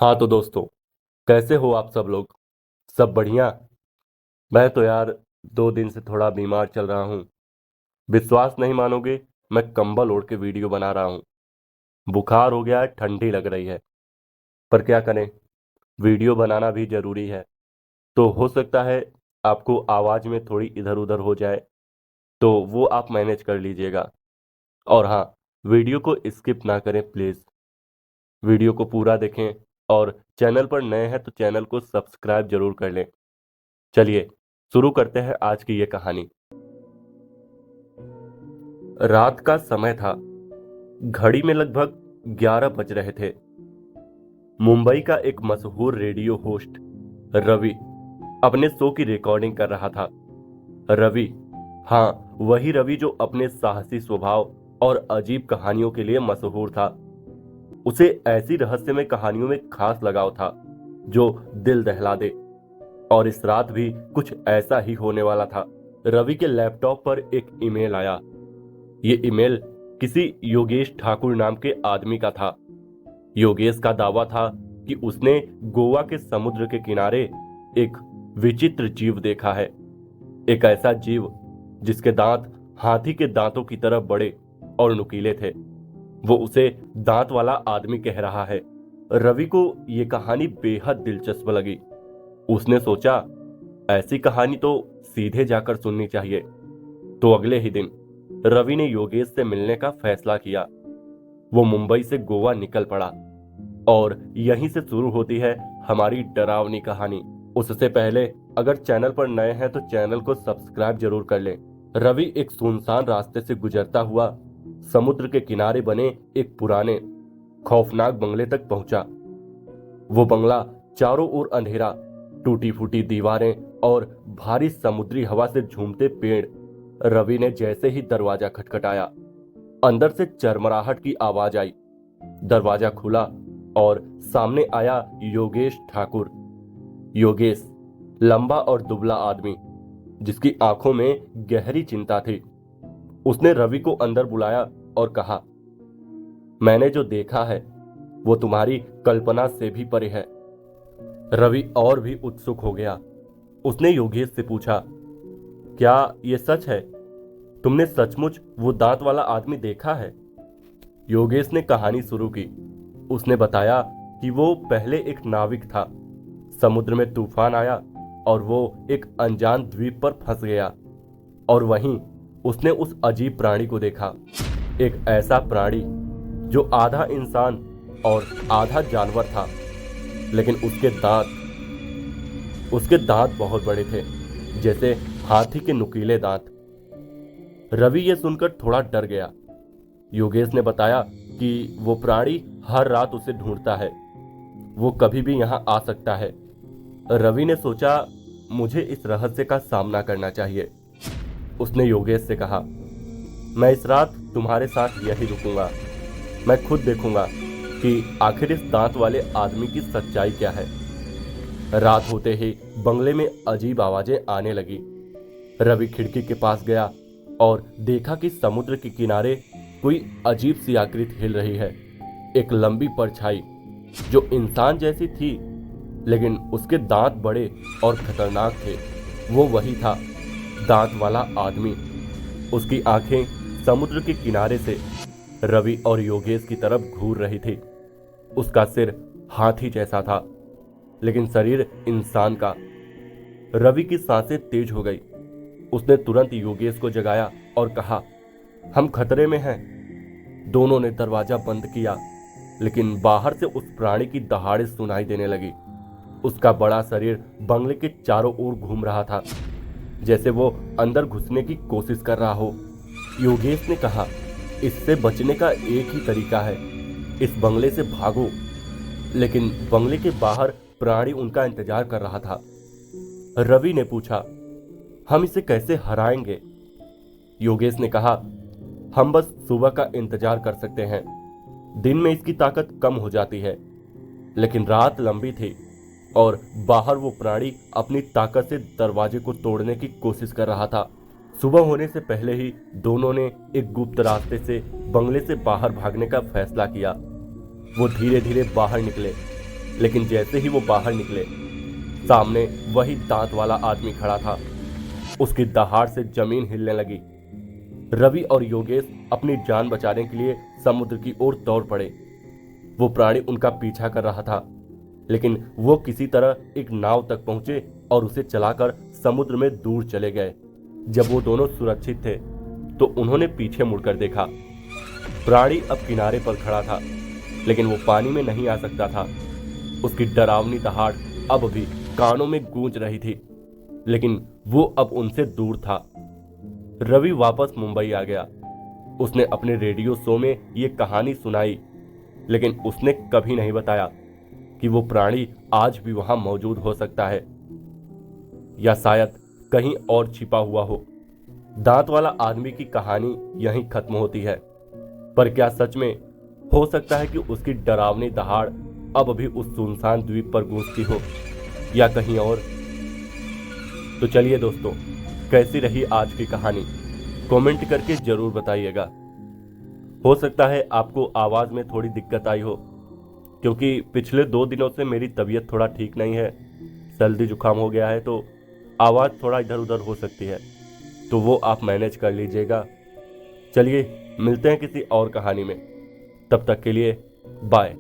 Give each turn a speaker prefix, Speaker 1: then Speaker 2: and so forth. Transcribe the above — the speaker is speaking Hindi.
Speaker 1: हाँ तो दोस्तों, कैसे हो आप सब लोग? सब बढ़िया। मैं तो यार 2 दिन से थोड़ा बीमार चल रहा हूँ। विश्वास नहीं मानोगे, मैं कंबल ओढ़ के वीडियो बना रहा हूँ। बुखार हो गया है, ठंडी लग रही है, पर क्या करें, वीडियो बनाना भी जरूरी है। तो हो सकता है आपको आवाज में थोड़ी इधर उधर हो जाए, तो वो आप मैनेज कर लीजिएगा। और हाँ, वीडियो को स्किप ना करें प्लीज। वीडियो को पूरा देखें, और चैनल पर नए हैं तो चैनल को सब्सक्राइब जरूर कर लें। चलिए शुरू करते हैं आज की ये कहानी। रात का समय था। घड़ी में लगभग 11 बज रहे थे। मुंबई का एक मशहूर रेडियो होस्ट रवि अपने शो की रिकॉर्डिंग कर रहा था। रवि, हाँ, वही रवि जो अपने साहसी स्वभाव और अजीब कहानियों के लिए मशहूर था। उसे ऐसी रहस्यमय कहानियों में खास लगाव था जो दिल दहला दे। और इस रात भी कुछ ऐसा ही होने वाला था। रवि के लैपटॉप पर एक ईमेल आया। ये ईमेल किसी योगेश ठाकुर नाम के आदमी का था। योगेश का दावा था कि उसने गोवा के समुद्र के किनारे एक विचित्र जीव देखा है। एक ऐसा जीव जिसके दांत हाथी के दांतों की तरह बड़े और नुकीले थे। वो उसे दांत वाला आदमी कह रहा है। रवि को यह कहानी बेहद दिलचस्प लगी। उसने सोचा, ऐसी कहानी तो सीधे जाकर सुननी चाहिए। तो अगले ही दिन रवि ने योगेश से मिलने का फैसला किया। वो मुंबई से गोवा निकल पड़ा, और यहीं से शुरू होती है हमारी डरावनी कहानी। उससे पहले अगर चैनल पर नए हैं तो चैनल को सब्सक्राइब जरूर कर लें। रवि एक सुनसान रास्ते से गुजरता हुआ समुद्र के किनारे बने एक पुराने खौफनाक बंगले तक पहुंचा। वो बंगला चारों ओर अंधेरा, टूटी फूटी दीवारें और भारी समुद्री हवा से झूमते पेड़। रवि ने जैसे ही दरवाजा खटखटाया, अंदर से चरमराहट की आवाज आई। दरवाजा खुला और सामने आया योगेश ठाकुर। योगेश, लंबा और दुबला आदमी जिसकी आंखों में गहरी चिंता थी। उसने रवि को अंदर बुलाया और कहा, मैंने जो देखा है वो तुम्हारी कल्पना से भी परे है। रवि और भी उत्सुक हो गया। उसने योगेश से पूछा, क्या ये सच है? तुमने सचमुच वो दांत वाला आदमी देखा है? योगेश ने कहानी शुरू की। उसने बताया कि वो पहले एक नाविक था। समुद्र में तूफान आया और वो एक अनजान द्वीप पर फंस गया, और वहीं उसने उस अजीब प्राणी को देखा। एक ऐसा प्राणी जो आधा इंसान और आधा जानवर था, लेकिन उसके दांत बहुत बड़े थे, जैसे हाथी के नुकीले दांत। रवि ये सुनकर थोड़ा डर गया। योगेश ने बताया कि वो प्राणी हर रात उसे ढूंढता है। वो कभी भी यहां आ सकता है। रवि ने सोचा, मुझे इस रहस्य का सामना करना चाहिए। उसने योगेश से कहा, मैं इस रात तुम्हारे साथ यही रुकूंगा। मैं खुद देखूंगा कि आखिर इस दांत वाले आदमी की सच्चाई क्या है। रात होते ही बंगले में अजीब आवाजें आने लगी। रवि खिड़की के पास गया और देखा कि समुद्र के किनारे कोई अजीब सी आकृति हिल रही है। एक लंबी परछाई जो इंसान जैसी थी, लेकिन उसके दांत बड़े और खतरनाक थे। वो वही था, दांत वाला आदमी। उसकी आंखें समुद्र के किनारे से रवि और योगेश की तरफ घूर रही थी। उसका सिर हाथी जैसा था, लेकिन शरीर इंसान का। रवि की सांसें तेज हो गई। उसने तुरंत योगेश को जगाया और कहा, हम खतरे में हैं। दोनों ने दरवाजा बंद किया, लेकिन बाहर से उस प्राणी की दहाड़े सुनाई देने लगी। उसका बड़ा शरीर बंगले के चारों ओर घूम रहा था, जैसे वो अंदर घुसने की कोशिश कर रहा हो। योगेश ने कहा, इससे बचने का एक ही तरीका है, इस बंगले से भागो। लेकिन बंगले के बाहर प्राणी उनका इंतजार कर रहा था। रवि ने पूछा, हम इसे कैसे हराएंगे? योगेश ने कहा, हम बस सुबह का इंतजार कर सकते हैं। दिन में इसकी ताकत कम हो जाती है, लेकिन रात लंबी थी और बाहर वो प्राणी अपनी ताकत से दरवाजे को तोड़ने की कोशिश कर रहा था। सुबह होने से पहले ही दोनों ने एक गुप्त रास्ते से बंगले से बाहर भागने का फैसला किया। वो धीरे धीरे बाहर निकले। लेकिन जैसे ही वो बाहर निकले, सामने वही दांत वाला आदमी खड़ा था। उसकी दहाड़ से जमीन हिलने लगी। रवि और योगेश अपनी जान बचाने के लिए समुद्र की ओर दौड़ पड़े। वो प्राणी उनका पीछा कर रहा था, लेकिन वो किसी तरह एक नाव तक पहुंचे और उसे चलाकर समुद्र में दूर चले गए। जब वो दोनों सुरक्षित थे तो उन्होंने पीछे मुड़कर देखा। प्राणी अब किनारे पर खड़ा था, लेकिन वो पानी में नहीं आ सकता था। उसकी डरावनी दहाड़ अब भी कानों में गूंज रही थी, लेकिन वो अब उनसे दूर था। रवि वापस मुंबई आ गया। उसने अपने रेडियो शो में ये कहानी सुनाई, लेकिन उसने कभी नहीं बताया कि वो प्राणी आज भी वहां मौजूद हो सकता है, या शायद कहीं और छिपा हुआ हो। दांत वाला आदमी की कहानी यहीं खत्म होती है, पर क्या सच में हो सकता है कि उसकी डरावनी दहाड़ अब भी उस सुनसान द्वीप पर गूंजती हो, या कहीं और? तो चलिए दोस्तों, कैसी रही आज की कहानी कमेंट करके जरूर बताइएगा। हो सकता है आपको आवाज में थोड़ी दिक्कत आई हो, क्योंकि पिछले 2 दिनों से मेरी तबीयत थोड़ा ठीक नहीं है। सर्दी जुकाम हो गया है, तो आवाज थोड़ा इधर उधर हो सकती है, तो वो आप मैनेज कर लीजिएगा। चलिए मिलते हैं किसी और कहानी में, तब तक के लिए बाय।